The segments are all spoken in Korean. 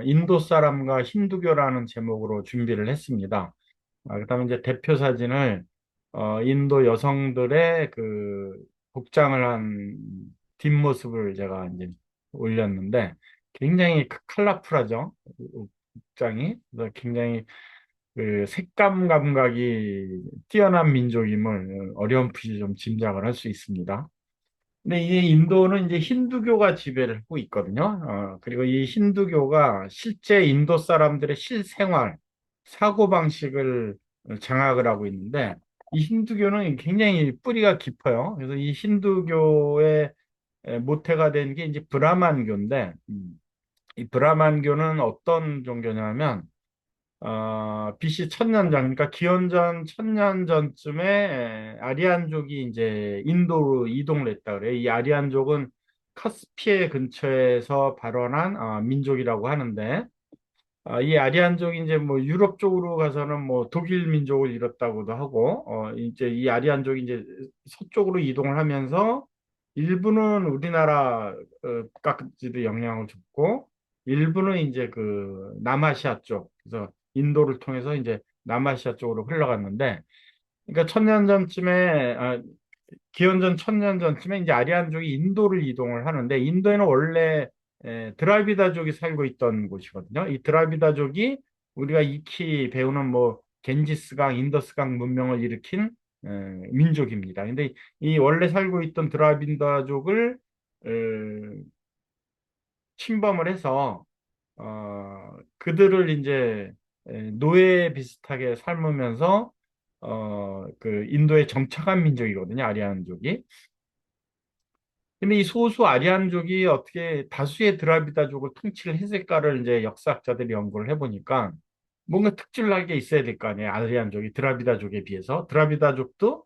인도 사람과 힌두교라는 제목으로 준비를 했습니다. 그다음에 이제 대표 사진을 인도 여성들의 그 복장을 한 뒷모습을 제가 이제 올렸는데 굉장히 컬러풀하죠. 복장이. 그래서 굉장히 그 색감 감각이 뛰어난 민족임을 어렴풋이 좀 짐작을 할 수 있습니다. 근데 이 인도는 이제 힌두교가 지배를 하고 있거든요. 그리고 이 힌두교가 실제 인도 사람들의 실생활, 사고방식을 장악을 하고 있는데, 이 힌두교는 굉장히 뿌리가 깊어요. 그래서 이 힌두교의 모태가 된 게 이제 브라만교인데, 이 브라만교는 어떤 종교냐면, BC 천년 전, 그러니까 기원전 천년 전쯤에 아리안족이 이제 인도로 이동을 했다 그래요. 이 아리안족은 카스피해 근처에서 발원한 민족이라고 하는데, 이 아리안족이 이제 뭐 유럽 쪽으로 가서는 뭐 독일 민족을 이뤘다고도 하고, 이제 이 아리안족이 이제 서쪽으로 이동을 하면서 일부는 우리나라 까지도 영향을 줬고, 일부는 이제 그 남아시아 쪽, 그래서 인도를 통해서 이제 남아시아 쪽으로 흘러갔는데, 그러니까 천년 전쯤에 기원전 천년 전쯤에 이제 아리안족이 인도를 이동을 하는데 인도에는 원래 드라비다족이 살고 있던 곳이거든요. 이 드라비다족이 우리가 익히 배우는 뭐 겐지스강, 인더스강 문명을 일으킨 에, 민족입니다. 근데 이 원래 살고 있던 드라비다족을 에, 침범을 해서 그들을 이제 노예 비슷하게 삶으면서 그 인도에 정착한 민족이거든요. 아리안족이. 근데 이 소수 아리안족이 어떻게 다수의 드라비다족을 통치를 했을까를 이제 역사학자들이 연구를 해보니까 뭔가 특출나게 있어야 될 거 아니에요. 아리안족이 드라비다족에 비해서. 드라비다족도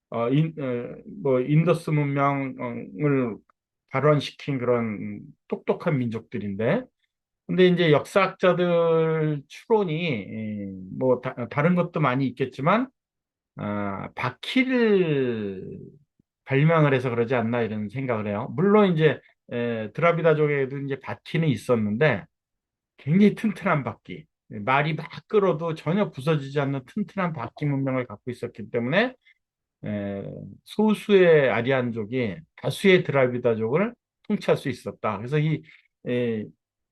뭐 인더스 문명을 발원시킨 그런 똑똑한 민족들인데 근데 이제 역사학자들 추론이 뭐 다른 것도 많이 있겠지만 바퀴를 발명을 해서 그러지 않나 이런 생각을 해요. 물론 이제 드라비다족에도 이제 바퀴는 있었는데 굉장히 튼튼한 바퀴, 말이 막 끌어도 전혀 부서지지 않는 튼튼한 바퀴 문명을 갖고 있었기 때문에 에, 소수의 아리안족이 다수의 드라비다족을 통치할 수 있었다. 그래서 이 에,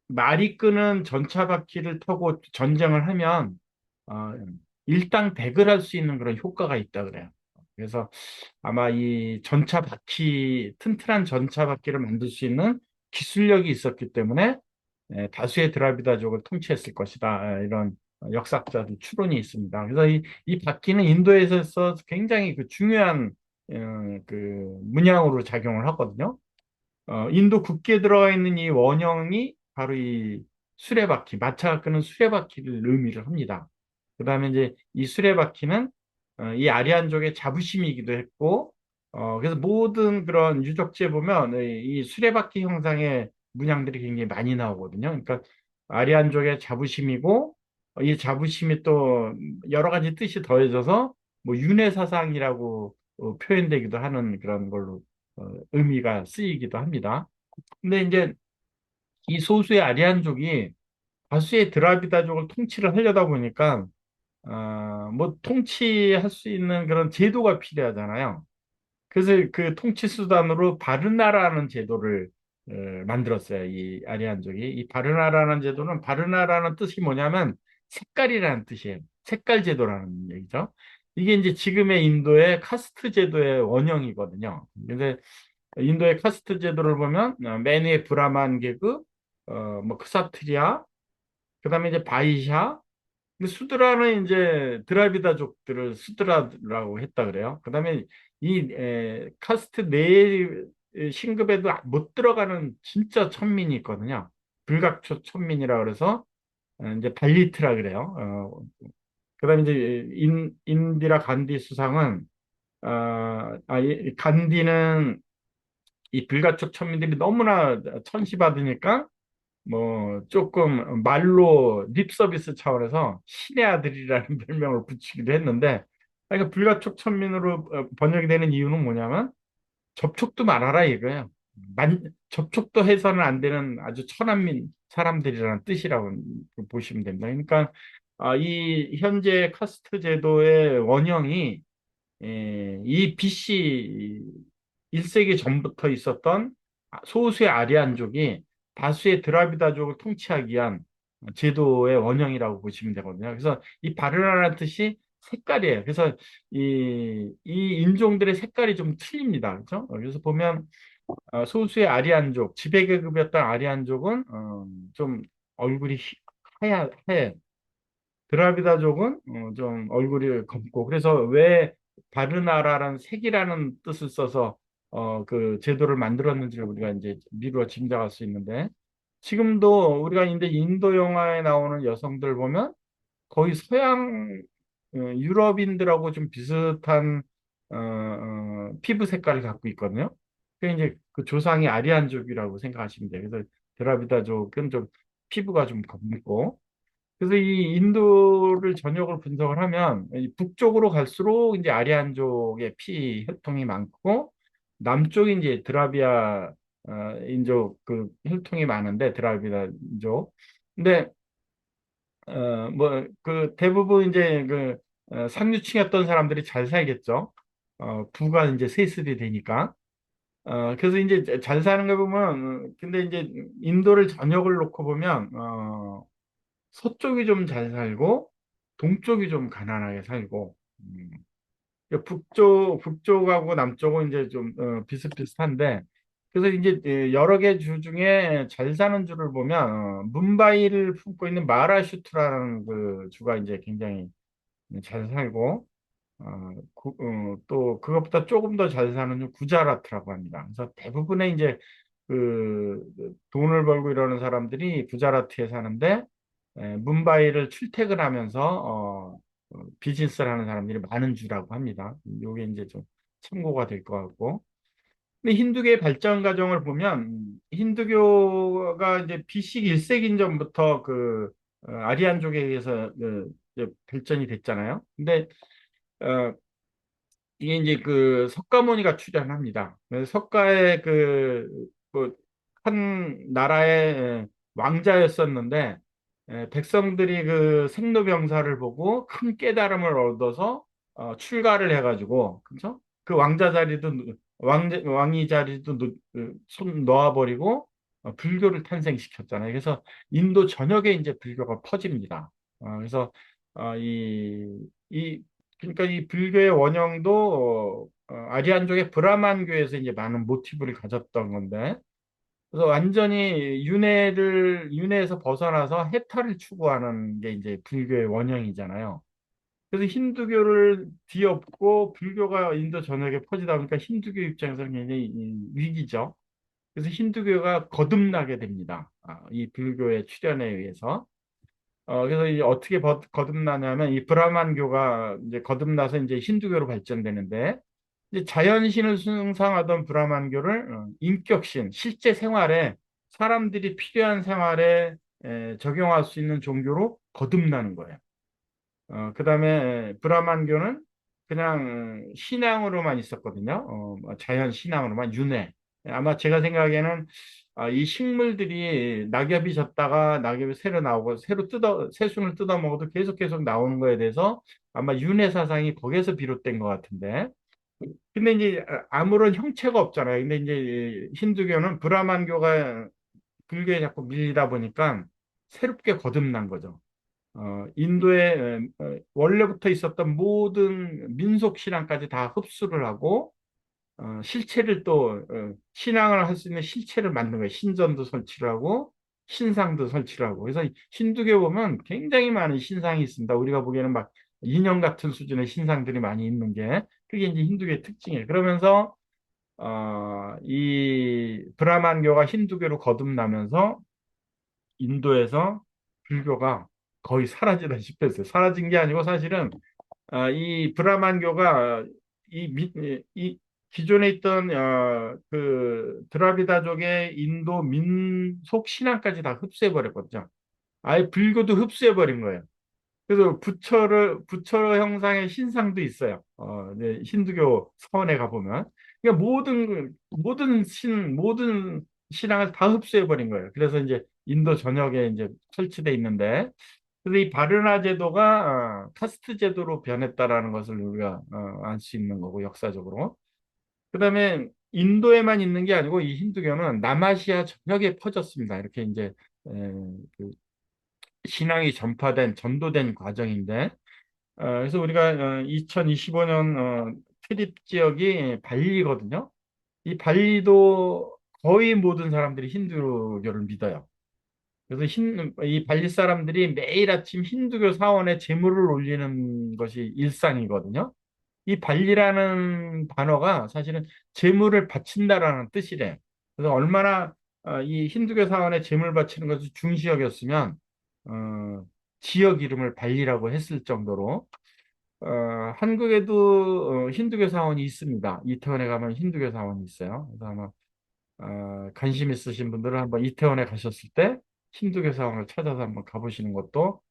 말이 끄는 전차 바퀴를 타고 전쟁을 하면 어, 일당백을 할 수 있는 그런 효과가 있다 그래요. 그래서 아마 이 전차 바퀴, 튼튼한 전차 바퀴를 만들 수 있는 기술력이 있었기 때문에 다수의 드라비다족을 통치했을 것이다. 이런 역사학자들 추론이 있습니다. 그래서 이 바퀴는 인도에서 굉장히 그 중요한 그 문양으로 작용을 하거든요. 인도 국기에 들어가 있는 이 원형이 바로 이 수레바퀴, 마차가 끄는 수레바퀴를 의미를 합니다. 그 다음에 이제 이 수레바퀴는 이 아리안족의 자부심이기도 했고, 그래서 모든 그런 유적지에 보면 이 수레바퀴 형상의 문양들이 굉장히 많이 나오거든요. 그러니까 아리안족의 자부심이고, 이 자부심이 또 여러 가지 뜻이 더해져서 뭐 윤회사상이라고 표현되기도 하는 그런 걸로 의미가 쓰이기도 합니다. 근데 이제 이 소수의 아리안족이 다수의 드라비다족을 통치를 하려다 보니까 뭐 통치할 수 있는 그런 제도가 필요하잖아요. 그래서 그 통치 수단으로 바르나라는 제도를 어, 만들었어요. 이 아리안족이. 이 바르나라는 제도는 바르나라는 뜻이 뭐냐면 색깔이라는 뜻이에요. 색깔 제도라는 얘기죠. 이게 이제 지금의 인도의 카스트 제도의 원형이거든요. 근데 인도의 카스트 제도를 보면 맨 위에 브라만 계급, 뭐 크사트리아, 그다음에 이제 바이샤, 근데 수드라는 이제 드라비다족들을 수드라라고 했다 그래요. 그다음에 이 카스트 내 신급에도 못 들어가는 진짜 천민이 있거든요. 불각초 천민이라 그래서 이제 발리트라 그래요. 그다음에 이제 인디라 간디 수상은 이 간디는 이 불가촉 천민들이 너무나 천시받으니까 뭐 조금 말로 립 서비스 차원에서 신의 아들이라는 별명을 붙이기도 했는데 그러니까 불가촉 천민으로 번역이 되는 이유는 뭐냐면 접촉도 말아라 이거예요. 접촉도 해서는 안 되는 아주 천한민 사람들이라는 뜻이라고 보시면 됩니다. 그러니까 이 현재 카스트 제도의 원형이 이 BC 1세기 전부터 있었던 소수의 아리안족이 다수의 드라비다족을 통치하기 위한 제도의 원형이라고 보시면 되거든요. 그래서 이 바르라는 뜻이 색깔이에요. 그래서 이 인종들의 색깔이 좀 틀립니다. 그렇죠? 그래서 보면 소수의 아리안족, 지배계급이었던 아리안족은 좀 얼굴이 하얘. 드라비다족은 좀 얼굴이 검고 그래서 왜 바르나라라는 색이라는 뜻을 써서 그 제도를 만들었는지를 우리가 이제 미루어 짐작할 수 있는데 지금도 우리가 이제 인도 영화에 나오는 여성들 보면 거의 서양 유럽인들하고 좀 비슷한 피부 색깔을 갖고 있거든요. 그 이제 그 조상이 아리안족이라고 생각하시면 돼요. 그래서 드라비다족은 좀 피부가 좀 검고 그래서 이 인도를 전역을 분석을 하면 이 북쪽으로 갈수록 이제 아리안족의 피 혈통이 많고 남쪽이 이제 드라비아 인족 그 혈통이 많은데 드라비아족. 근데 뭐 그 대부분 이제 그 상류층이었던 사람들이 잘 살겠죠. 부가 이제 세습이 되니까. 그래서 이제 잘 사는 거 보면 근데 이제 인도를 전역을 놓고 보면 서쪽이 좀 잘 살고 동쪽이 좀 가난하게 살고 북쪽하고 남쪽은 이제 좀 비슷비슷한데 그래서 이제 여러 개 주 중에 잘 사는 주를 보면 뭄바이를 품고 있는 마하라슈트라는 그 주가 이제 굉장히 잘 살고 또 그것보다 조금 더 잘 사는 주 구자라트라고 합니다. 그래서 대부분의 이제 그 돈을 벌고 이러는 사람들이 구자라트에 사는데 뭄바이를 출퇴근하면서 비즈니스를 하는 사람들이 많은 주라고 합니다. 이게 이제 좀 참고가 될 것 같고. 근데 힌두교의 발전 과정을 보면 힌두교가 이제 BC 1세기 전부터 그 아리안족에 의해서 이제 발전이 됐잖아요. 근데 어, 이게 이제 그 석가모니가 출연합니다. 그래서 석가의 한 나라의 왕자였었는데 백성들이 그 생로병사를 보고 큰 깨달음을 얻어서 출가를 해가지고 그죠? 그 왕자 자리도 왕이 자리도 손 놓아버리고 불교를 탄생시켰잖아요. 그래서 인도 전역에 이제 불교가 퍼집니다. 그래서 어, 이, 이 그러니까 이 불교의 원형도 아리안족의 브라만교에서 이제 많은 모티브를 가졌던 건데 그래서 완전히 윤회에서 벗어나서 해탈을 추구하는 게 이제 불교의 원형이잖아요. 그래서 힌두교를 뒤엎고 불교가 인도 전역에 퍼지다 보니까 힌두교 입장에서는 굉장히 위기죠. 그래서 힌두교가 거듭나게 됩니다. 이 불교의 출현에 의해서. 그래서 이제 어떻게 거듭나냐면 이 브라만교가 이제 거듭나서 이제 힌두교로 발전되는데 이제 자연신을 숭상하던 브라만교를 인격신, 실제 생활에 사람들이 필요한 생활에 적용할 수 있는 종교로 거듭나는 거예요. 그다음에 브라만교는 그냥 신앙으로만 있었거든요. 뭐 자연 신앙으로만 윤회. 아마 제가 생각에는 이 식물들이 낙엽이 졌다가 낙엽이 새로 나오고 새순을 뜯어 먹어도 계속 나오는 거에 대해서 아마 윤회 사상이 거기에서 비롯된 것 같은데. 근데 이제 아무런 형체가 없잖아요. 근데 이제 힌두교는 브라만교가 불교에 자꾸 밀리다 보니까 새롭게 거듭난 거죠. 인도에 원래부터 있었던 모든 민속 신앙까지 다 흡수를 하고 실체를 또 신앙을 할 수 있는 실체를 만든 거예요. 신전도 설치를 하고 신상도 설치를 하고 그래서 힌두교 보면 굉장히 많은 신상이 있습니다. 우리가 보기에는 막 인형 같은 수준의 신상들이 많이 있는 게 그게 이제 힌두교의 특징이에요. 그러면서 이 브라만교가 힌두교로 거듭나면서 인도에서 불교가 거의 사라지다시피 했어요. 사라진 게 아니고 사실은 이 브라만교가 이 기존에 있던 그 드라비다족의 인도 민속 신앙까지 다 흡수해 버렸거든요. 아예 불교도 흡수해 버린 거예요. 그래서 부처 형상의 신상도 있어요. 이제 힌두교 서원에 가보면. 그러니까 모든 신앙을 다 흡수해 버린 거예요. 그래서 이제 인도 전역에 이제 설치돼 있는데, 그래서 이 바르나 제도가 카스트 제도로 변했다라는 것을 우리가 알 수 있는 거고, 역사적으로. 그다음에 인도에만 있는 게 아니고 이 힌두교는 남아시아 전역에 퍼졌습니다. 이렇게 이제 에, 그 신앙이 전도된 과정인데, 그래서 우리가 2025년 트립 지역이 발리거든요. 이 발리도 거의 모든 사람들이 힌두교를 믿어요. 그래서 이 발리 사람들이 매일 아침 힌두교 사원에 제물을 올리는 것이 일상이거든요. 이 발리라는 단어가 사실은 제물을 바친다라는 뜻이래요. 그래서 얼마나 이 힌두교 사원에 제물 바치는 것을 중시 여겼으면 어, 지역 이름을 발리라고 했을 정도로 한국에도 힌두교 사원이 있습니다. 이태원에 가면 힌두교 사원이 있어요. 그래서 아마 관심 있으신 분들은 한번 이태원에 가셨을 때 힌두교 사원을 찾아서 한번 가보시는 것도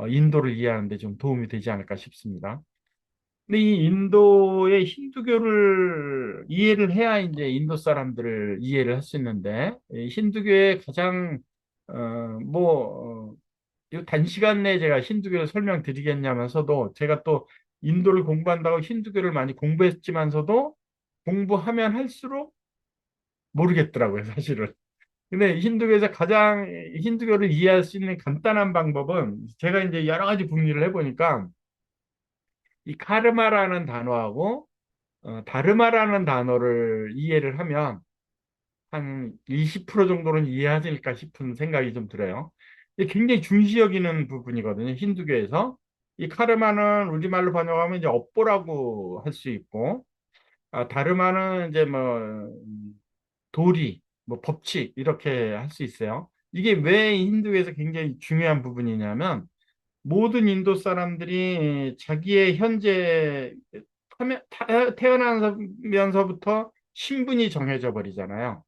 인도를 이해하는 데 좀 도움이 되지 않을까 싶습니다. 근데 이 인도의 힌두교를 이해를 해야 이제 인도 사람들을 이해를 할 수 있는데, 이 힌두교의 가장 이 단시간 내에 제가 힌두교를 설명드리겠냐면서도, 제가 또 인도를 공부한다고 힌두교를 많이 공부했지만서도 공부하면 할수록 모르겠더라고요, 사실은. 근데 힌두교에서 가장 힌두교를 이해할 수 있는 간단한 방법은, 제가 이제 여러 가지 궁리를 해보니까 이 카르마라는 단어하고 다르마라는 단어를 이해를 하면 한 20% 정도는 이해하실까 싶은 생각이 좀 들어요. 이게 굉장히 중시 여기는 부분이거든요, 힌두교에서. 이 카르마는 우리말로 번역하면 이제 업보라고 할 수 있고, 다르마는 이제 뭐 도리, 뭐 법칙 이렇게 할 수 있어요. 이게 왜 힌두교에서 굉장히 중요한 부분이냐면, 모든 인도 사람들이 자기의 현재 태어나면서부터 신분이 정해져 버리잖아요.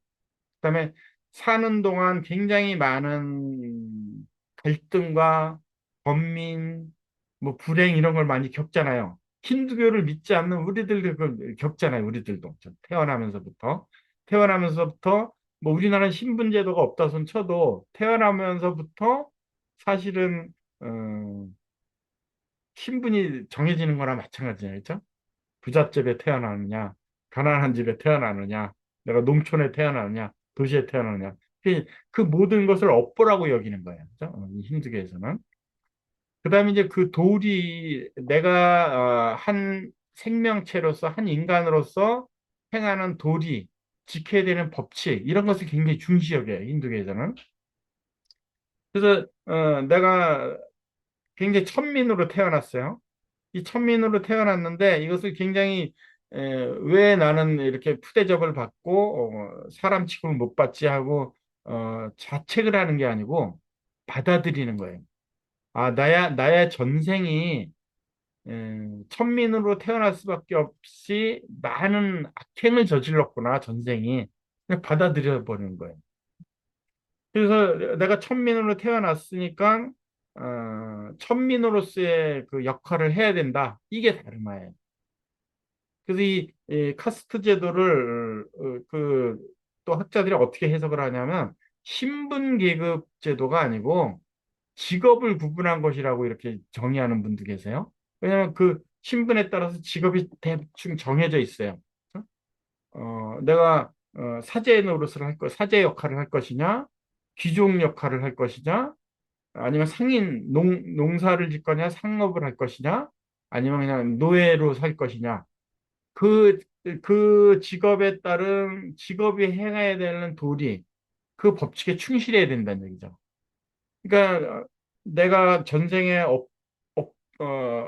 그다음에 사는 동안 굉장히 많은 갈등과 번민, 뭐 불행 이런 걸 많이 겪잖아요. 힌두교를 믿지 않는 우리들도 그걸 겪잖아요. 우리들도 태어나면서부터 뭐 우리나라는 신분제도가 없다 손 쳐도 태어나면서부터 사실은 어, 신분이 정해지는 거나 마찬가지예요. 그렇죠? 부잣집에 태어나느냐, 가난한 집에 태어나느냐, 내가 농촌에 태어나느냐, 도시에 태어나느냐. 그 모든 것을 업보라고 여기는 거예요. 그죠? 이 힌두교에서는. 그다음에 이제 그 도리, 내가 한 생명체로서, 한 인간으로서 행하는 도리, 지켜야 되는 법칙, 이런 것을 굉장히 중시 여겨요. 힌두교에서는. 그래서 내가 굉장히 천민으로 태어났어요. 이 천민으로 태어났는데 이것을 굉장히 왜 나는 이렇게 푸대접을 받고 사람 취급을 못 받지 하고 자책을 하는 게 아니고 받아들이는 거예요. 나의 전생이 천민으로 태어날 수밖에 없이 많은 악행을 저질렀구나, 전생이. 그냥 받아들여 버리는 거예요. 그래서 내가 천민으로 태어났으니까 천민으로서의 그 역할을 해야 된다. 이게 다르마예요. 그래서 이 카스트 제도를 또 학자들이 어떻게 해석을 하냐면 신분 계급 제도가 아니고 직업을 구분한 것이라고 이렇게 정의하는 분도 계세요. 왜냐하면 그 신분에 따라서 직업이 대충 정해져 있어요. 내가 사제 노릇을 사제 역할을 할 것이냐, 귀족 역할을 할 것이냐, 아니면 농사를 짓 거냐, 상업을 할 것이냐, 아니면 그냥 노예로 살 것이냐. 그, 그 직업에 따른 직업이 행해야 되는 도리, 그 법칙에 충실해야 된다는 얘기죠. 그러니까 내가 전생에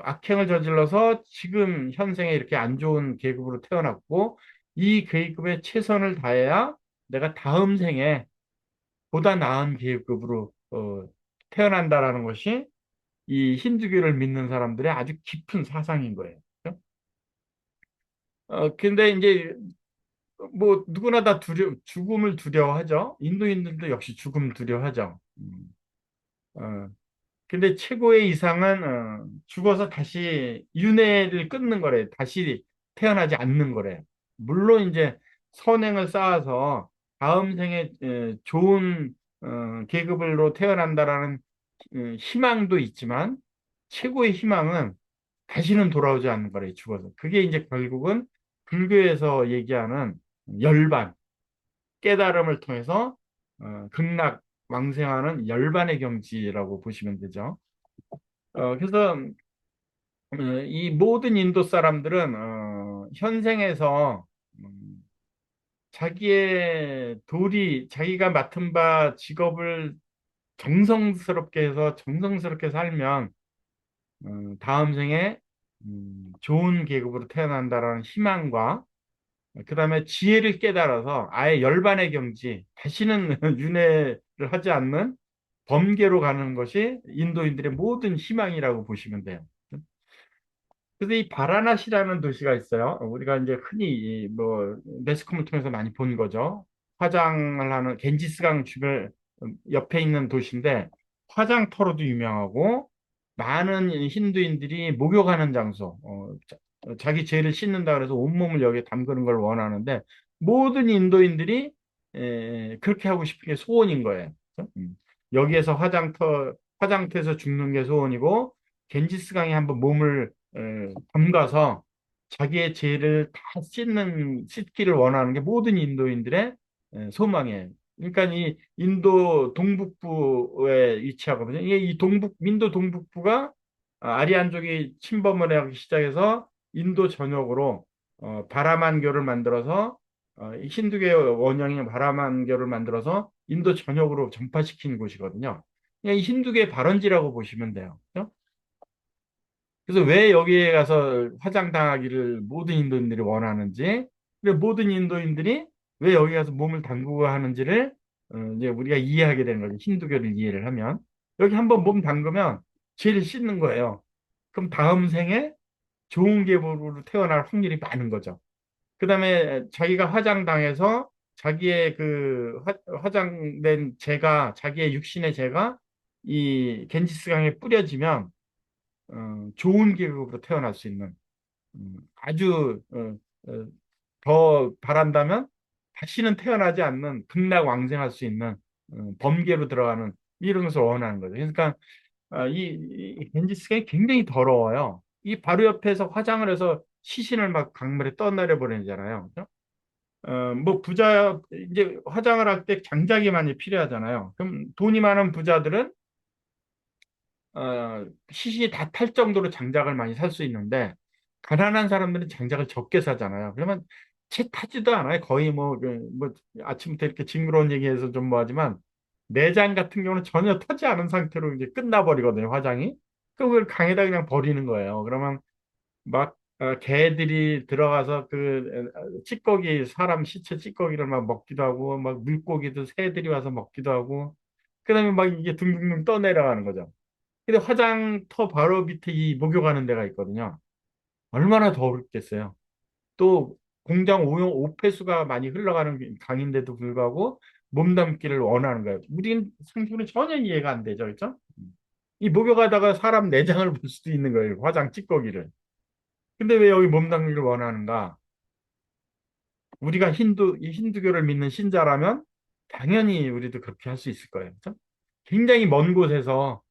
악행을 저질러서 지금 현생에 이렇게 안 좋은 계급으로 태어났고, 이 계급에 최선을 다해야 내가 다음 생에 보다 나은 계급으로 태어난다라는 것이 이 힌두교를 믿는 사람들의 아주 깊은 사상인 거예요. 근데 이제 뭐 누구나 다 죽음을 두려워하죠. 인도인들도 역시 죽음 두려워하죠. 어, 근데 최고의 이상은 죽어서 다시 윤회를 끊는 거래. 다시 태어나지 않는 거래. 물론 이제 선행을 쌓아서 다음 생에 좋은 계급으로 태어난다라는 희망도 있지만 최고의 희망은 다시는 돌아오지 않는 거래, 죽어서. 그게 이제 결국은 불교에서 얘기하는 열반, 깨달음을 통해서 극락 왕생하는 열반의 경지라고 보시면 되죠. 그래서 이 모든 인도 사람들은 현생에서 음, 자기가 맡은 바 직업을 정성스럽게 해서 정성스럽게 살면 다음 생에 좋은 계급으로 태어난다라는 희망과 그다음에 지혜를 깨달아서 아예 열반의 경지, 다시는 윤회를 하지 않는 범계로 가는 것이 인도인들의 모든 희망이라고 보시면 돼요. 그래서 이 바라나시라는 도시가 있어요. 우리가 이제 흔히 이뭐 매스컴을 통해서 많이 본 거죠. 화장을 하는 겐지스강 주변 옆에 있는 도시인데 화장터로도 유명하고 많은 힌두인들이 목욕하는 장소, 자기 죄를 씻는다 그래서 온몸을 여기에 담그는 걸 원하는데 모든 인도인들이 그렇게 하고 싶은 게 소원인 거예요. 그죠? 여기에서 화장터에서 죽는 게 소원이고 겐지스강에 한번 몸을 담가서 자기의 죄를 다 씻기를 원하는 게 모든 인도인들의 소망이에요. 그러니까 이 인도 동북부에 위치하거든요. 이게 인도 동북부가 아리안족이 침범을 하기 시작해서 인도 전역으로 바라만교를 만들어서 이 힌두교의 원형인 바라만교를 만들어서 인도 전역으로 전파시킨 곳이거든요. 그냥 이 힌두교의 발원지라고 보시면 돼요. 그죠? 그래서 왜 여기에 가서 화장당하기를 모든 인도인들이 원하는지, 그리고 모든 인도인들이 왜 여기 가서 몸을 담그고 하는지를 이제 우리가 이해하게 되는 거죠. 힌두교를 이해를 하면. 여기 한번 몸 담그면 죄를 씻는 거예요. 그럼 다음 생에 좋은 계보로 태어날 확률이 많은 거죠. 그 다음에 자기가 화장당해서 자기의 그 화장된 죄가, 자기의 육신의 죄가 이 겐지스강에 뿌려지면 좋은 계급으로 태어날 수 있는 아주 더 바란다면 다시는 태어나지 않는 극락왕생할 수 있는 범계로 들어가는 이런 것을 원하는 거죠. 그러니까 이 겐지스강이 굉장히 더러워요. 이 바로 옆에서 화장을 해서 시신을 막 강물에 떠내려 버리잖아요. 그죠? 뭐 이제 화장을 할 때 장작이 많이 필요하잖아요. 그럼 돈이 많은 부자들은 시신이 다 탈 정도로 장작을 많이 살 수 있는데 가난한 사람들은 장작을 적게 사잖아요. 그러면 채 타지도 않아요. 거의 뭐 아침부터 이렇게 징그러운 얘기해서 좀 뭐하지만 내장 같은 경우는 전혀 타지 않은 상태로 이제 끝나버리거든요. 화장이. 그럼 그걸 강에다 그냥 버리는 거예요. 그러면 막 개들이 들어가서 그 찌꺼기 사람 시체 찌꺼기를 막 먹기도 하고 막 물고기도 새들이 와서 먹기도 하고 그다음에 막 이게 둥둥둥 떠내려가는 거죠. 근데 화장터 바로 밑에 이 목욕하는 데가 있거든요. 얼마나 더럽겠어요. 또 공장 오폐수가 많이 흘러가는 강인데도 불구하고 몸담기를 원하는 거예요. 우리는 상식으로 전혀 이해가 안 되죠, 그렇죠? 이 목욕하다가 사람 내장을 볼 수도 있는 거예요, 화장 찌꺼기를. 근데 왜 여기 몸담기를 원하는가? 우리가 이 힌두교를 믿는 신자라면 당연히 우리도 그렇게 할 수 있을 거예요, 그렇죠? 굉장히 먼 곳에서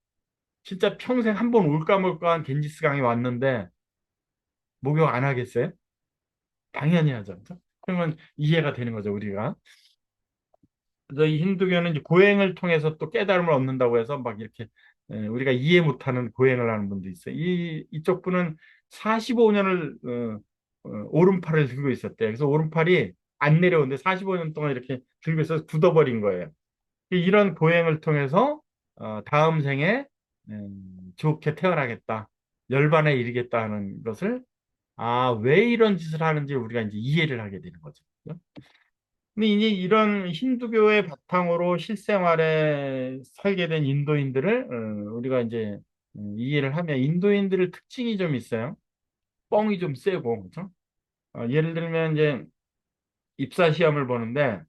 진짜 평생 한 번 올까 말까한 겐지스강에 왔는데 목욕 안 하겠어요? 당연히 하죠. 그죠? 그러면 이해가 되는 거죠, 우리가. 그래서 이 힌두교는 이제 고행을 통해서 또 깨달음을 얻는다고 해서 막 이렇게 우리가 이해 못하는 고행을 하는 분도 있어요. 이쪽 분은 45년을 오른팔을 들고 있었대요. 그래서 오른팔이 안 내려오는데 45년 동안 이렇게 들고 있어서 굳어버린 거예요. 이런 고행을 통해서 다음 생에 좋게 태어나겠다. 열반에 이르겠다 하는 것을 왜 이런 짓을 하는지 우리가 이제 이해를 하게 되는 거죠. 그죠? 근데 이제 이런 힌두교의 바탕으로 실생활에 살게 된 인도인들을 우리가 이제 이해를 하면 인도인들의 특징이 좀 있어요. 뻥이 좀 세고, 그렇죠? 예를 들면 이제 입사 시험을 보는데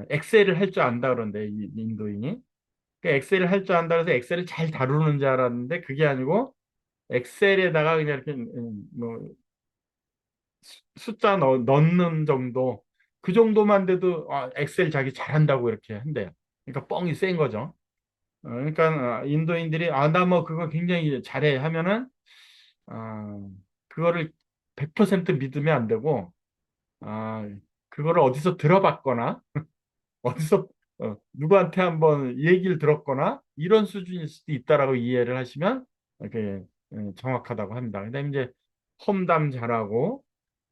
엑셀을 할 줄 안다 그런데 이 인도인이 그 엑셀을 할 줄 안다 그래서 엑셀을 잘 다루는 줄 알았는데 그게 아니고 엑셀에다가 그냥 이렇게 뭐 숫자 넣는 정도 그 정도만 돼도 엑셀 자기 잘한다고 이렇게 한대요. 그러니까 뻥이 센 거죠. 그러니까 인도인들이 나 뭐 그거 굉장히 잘해 하면은 그거를 100% 믿으면 안 되고 아, 그거를 어디서 들어봤거나 어디서 누구한테 한번 얘기를 들었거나 이런 수준일 수도 있다라고 이해를 하시면 이렇게 정확하다고 합니다. 그다음에 이제 험담 잘하고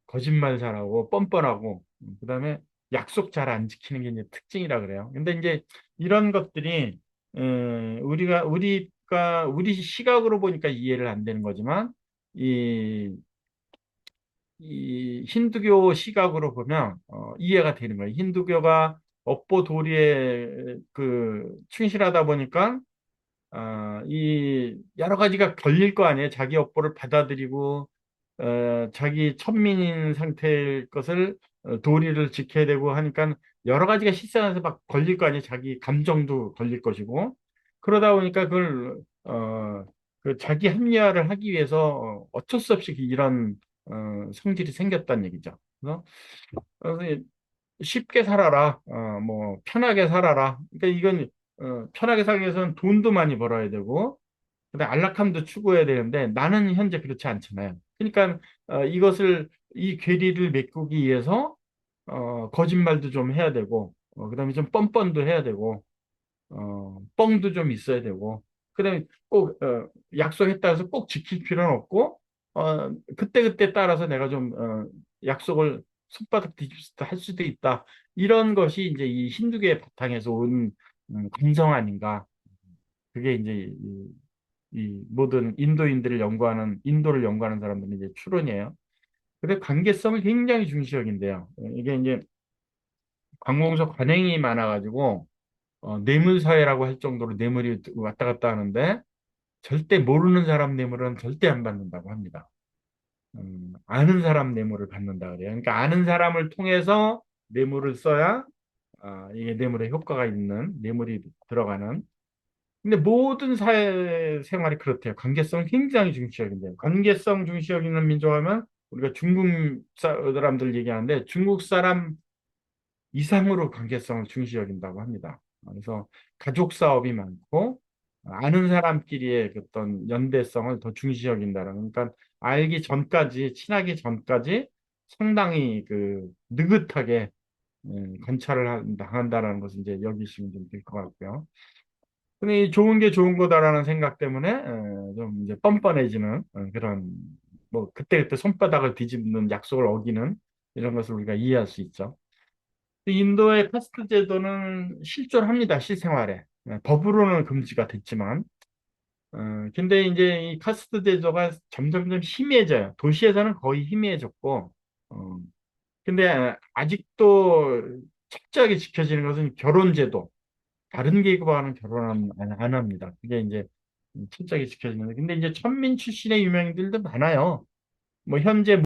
거짓말 잘하고 뻔뻔하고 그다음에 약속 잘 안 지키는 게 이제 특징이라 그래요. 근데 이제 이런 것들이 우리 시각으로 보니까 이해를 안 되는 거지만 이 힌두교 시각으로 보면 이해가 되는 거예요. 힌두교가 업보 도리에 충실하다 보니까 이 여러 가지가 걸릴 거 아니에요. 자기 업보를 받아들이고 자기 천민인 상태일 것을 도리를 지켜야 되고 하니까 여러 가지가 실생활에서 막 걸릴 거 아니에요. 자기 감정도 걸릴 것이고 그러다 보니까 그 자기 합리화를 하기 위해서 어쩔 수 없이 이런 성질이 생겼다는 얘기죠. 그래서 쉽게 살아라, 뭐 편하게 살아라. 그러니까 이건 편하게 살기 위해서는 돈도 많이 벌어야 되고 그다음 안락함도 추구해야 되는데 나는 현재 그렇지 않잖아요. 그러니까 이 괴리를 메꾸기 위해서 거짓말도 좀 해야 되고 그다음에 좀 뻔뻔도 해야 되고 뻥도 좀 있어야 되고 그다음에 꼭 약속했다 해서 꼭 지킬 필요는 없고 그때그때 따라서 내가 좀 약속을 손바닥 뒤집듯 할 수도 있다. 이런 것이 이제 이 힌두교의 바탕에서 온 감성 아닌가. 그게 이제 이 모든 인도를 연구하는 사람들은 이제 추론이에요. 근데 관계성을 굉장히 중시 여긴대요. 이게 이제 관공서 관행이 많아가지고 뇌물사회라고 할 정도로 뇌물이 왔다 갔다 하는데 절대 모르는 사람 뇌물은 절대 안 받는다고 합니다. 아는 사람 뇌물을 받는다 그래요. 그러니까 아는 사람을 통해서 뇌물을 써야 이게 뇌물의 효과가 있는 뇌물이 들어가는. 근데 모든 사회 생활이 그렇대요. 관계성을 굉장히 중시 여긴대요. 관계성 중시 여기는 민족하면 우리가 중국 사람들 얘기하는데 중국 사람 이상으로 관계성을 중시 여긴다고 합니다. 그래서 가족 사업이 많고 아는 사람끼리의 어떤 연대성을 더 중시 여긴다는 그러니까 알기 전까지 친하기 전까지 상당히 느긋하게 관찰을 한다는 것을 이제 여기시면 좀 될 것 같고요. 근데 이 좋은 게 좋은 거다라는 생각 때문에 좀 이제 뻔뻔해지는 그런 뭐 그때그때 손바닥을 뒤집는 약속을 어기는 이런 것을 우리가 이해할 수 있죠. 인도의 카스트 제도는 실존합니다, 실생활에. 법으로는 금지가 됐지만. 근데 이제 이 카스트 제도가 점점점 희미해져요. 도시에서는 거의 희미해졌고, 어, 근데 아직도 철저하게 지켜지는 것은 결혼 제도. 다른 계급하고는 결혼 안 합니다. 그게 이제 철저하게 지켜지는데. 근데 이제 천민 출신의 유명인들도 많아요. 뭐 현재